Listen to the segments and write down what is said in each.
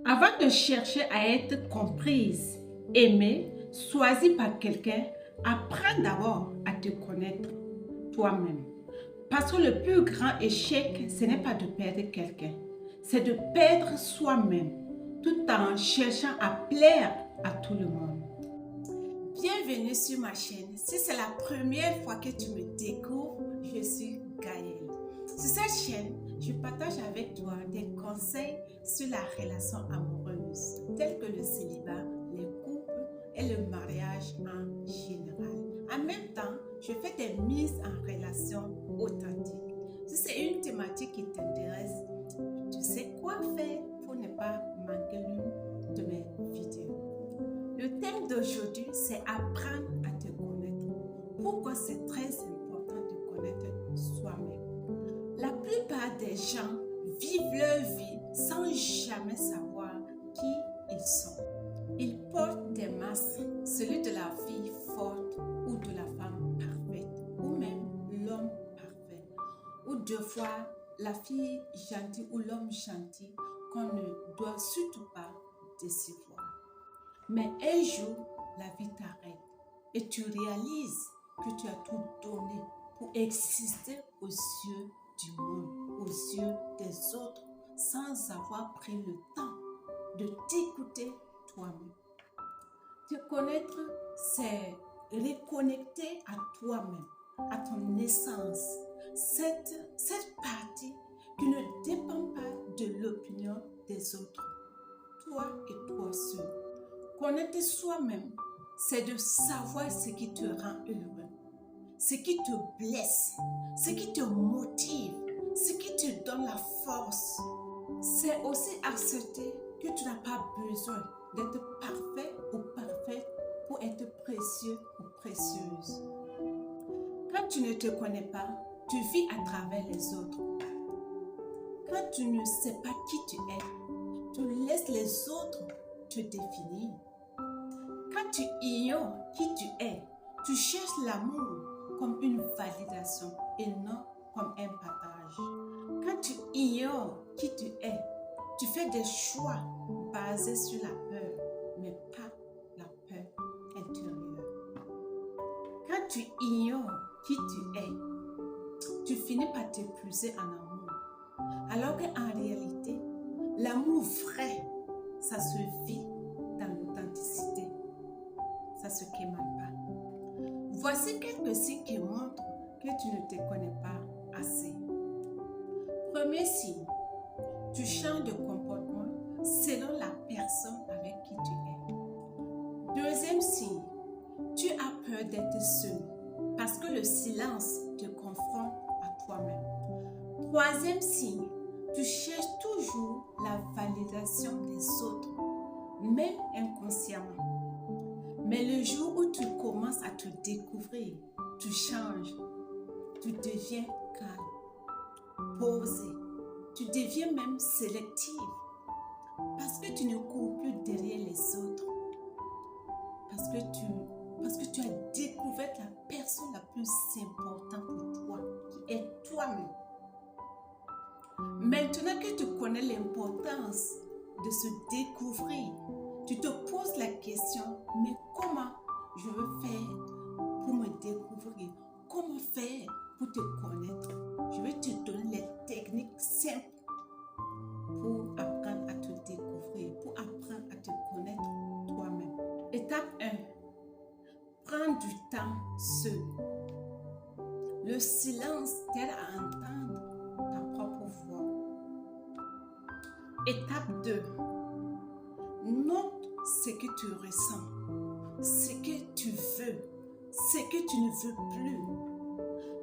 Avant de chercher à être comprise, aimée, choisie par quelqu'un, apprends d'abord à te connaître toi-même. Parce que le plus grand échec, ce n'est pas de perdre quelqu'un, c'est de perdre soi-même, tout en cherchant à plaire à tout le monde. Bienvenue sur ma chaîne. Si c'est la première fois que tu me découvres, je suis Gaëlle. Sur cette chaîne, je partage avec toi des conseils sur la relation amoureuse, tels que le célibat, les couples et le mariage en général. En même temps, je fais des mises en relation authentiques. Si c'est une thématique qui t'intéresse, tu sais quoi faire pour ne pas manquer l'une de mes vidéos. Le thème d'aujourd'hui, c'est apprendre à te connaître. Pourquoi c'est très important de connaître soi-même? La plupart des gens vivent leur vie sans jamais savoir qui ils sont. Ils portent des masques, celui de la fille forte ou de la femme parfaite, ou même l'homme parfait, ou deux fois la fille gentille ou l'homme gentil qu'on ne doit surtout pas décevoir. Mais un jour, la vie t'arrête et tu réalises que tu as tout donné pour exister aux yeux du monde, aux yeux des autres, sans avoir pris le temps de t'écouter toi-même. Te connaître, c'est reconnecter à toi-même, à ton essence, cette partie qui ne dépend pas de l'opinion des autres, toi et toi seul. Connaître soi-même, c'est de savoir ce qui te rend heureux, ce qui te blesse, ce qui te motive, ce qui te donne la force. C'est aussi accepter que tu n'as pas besoin d'être parfait ou parfaite pour être précieux ou précieuse. Quand tu ne te connais pas, tu vis à travers les autres. Quand tu ne sais pas qui tu es, tu laisses les autres te définir. Quand tu ignores qui tu es, tu cherches l'amour comme une validation et non comme un partage. Quand tu ignores qui tu es, tu fais des choix basés sur la peur, mais pas la peur intérieure. Quand tu ignores qui tu es, tu finis par t'épuiser en amour. Alors qu'en réalité, l'amour vrai, ça se vit dans l'authenticité. Ça se quémate pas. Voici quelques signes qui montrent que tu ne te connais pas assez. Premier signe, tu changes de comportement selon la personne avec qui tu es. Deuxième signe, tu as peur d'être seul parce que le silence te confronte à toi-même. Troisième signe, tu cherches toujours la validation des autres, même inconsciemment. Mais le jour où tu commences à te découvrir, tu changes, tu deviens calme, posé, tu deviens même sélective. Parce que tu ne cours plus derrière les autres. Parce que tu as découvert la personne la plus importante pour toi, qui est toi-même. Maintenant que tu connais l'importance de se découvrir, tu te poses la question, mais comment je veux faire pour me découvrir? Comment faire pour te connaître? Je vais te donner les techniques simples pour apprendre à te découvrir, pour apprendre à te connaître toi-même. Étape 1. Prends du temps seul. Le silence t'aide à entendre ta propre voix. Étape 2. Note ce que tu ressens, ce que tu veux, ce que tu ne veux plus.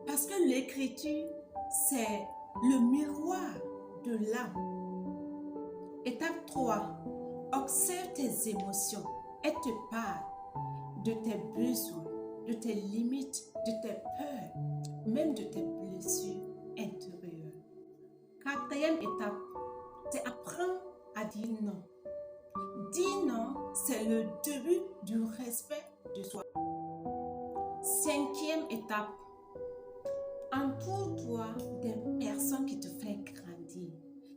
Parce que l'écriture, c'est le miroir de l'âme. Étape 3. Observe tes émotions et te parle de tes besoins, de tes limites, de tes peurs, même de tes blessures intérieures. Quatrième étape, c'est apprendre à dire non. Dire non, c'est le début du respect de soi. Cinquième étape, entoure-toi des personnes qui te font grandir,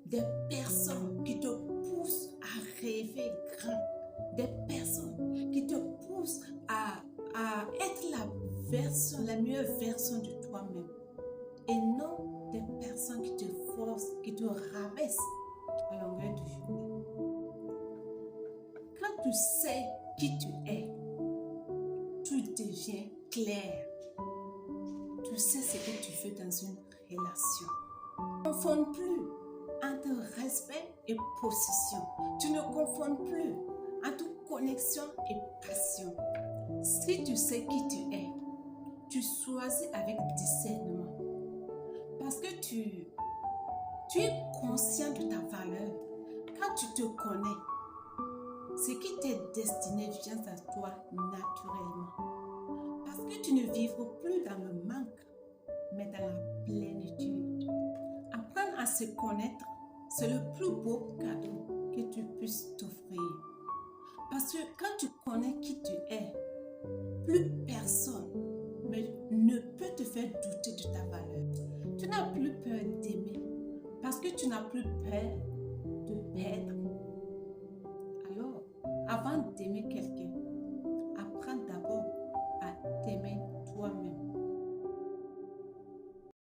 des personnes qui te poussent à et grand, des personnes qui te poussent à être la meilleure version de toi-même. Et non des personnes qui te forcent, qui te rabaissent à longueur de journée. Quand tu sais qui tu es, tu deviens clair. Tu sais ce que tu veux dans une relation. Tu ne confonds plus entre respect et possession. Tu ne confonds plus entre connexion et passion. Si tu sais qui tu es, tu choisis avec discernement. Parce que tu es conscient de ta valeur. Quand tu te connais, ce qui t'est destiné vient à toi naturellement. Parce que tu ne vivras plus dans le manque, mais dans la plénitude. Apprendre à se connaître, c'est le plus beau cadeau que tu puisses t'offrir. Parce que quand tu connais qui tu es, plus personne ne peut te faire douter de ta valeur. Tu n'as plus peur d'aimer parce que tu n'as plus peur de perdre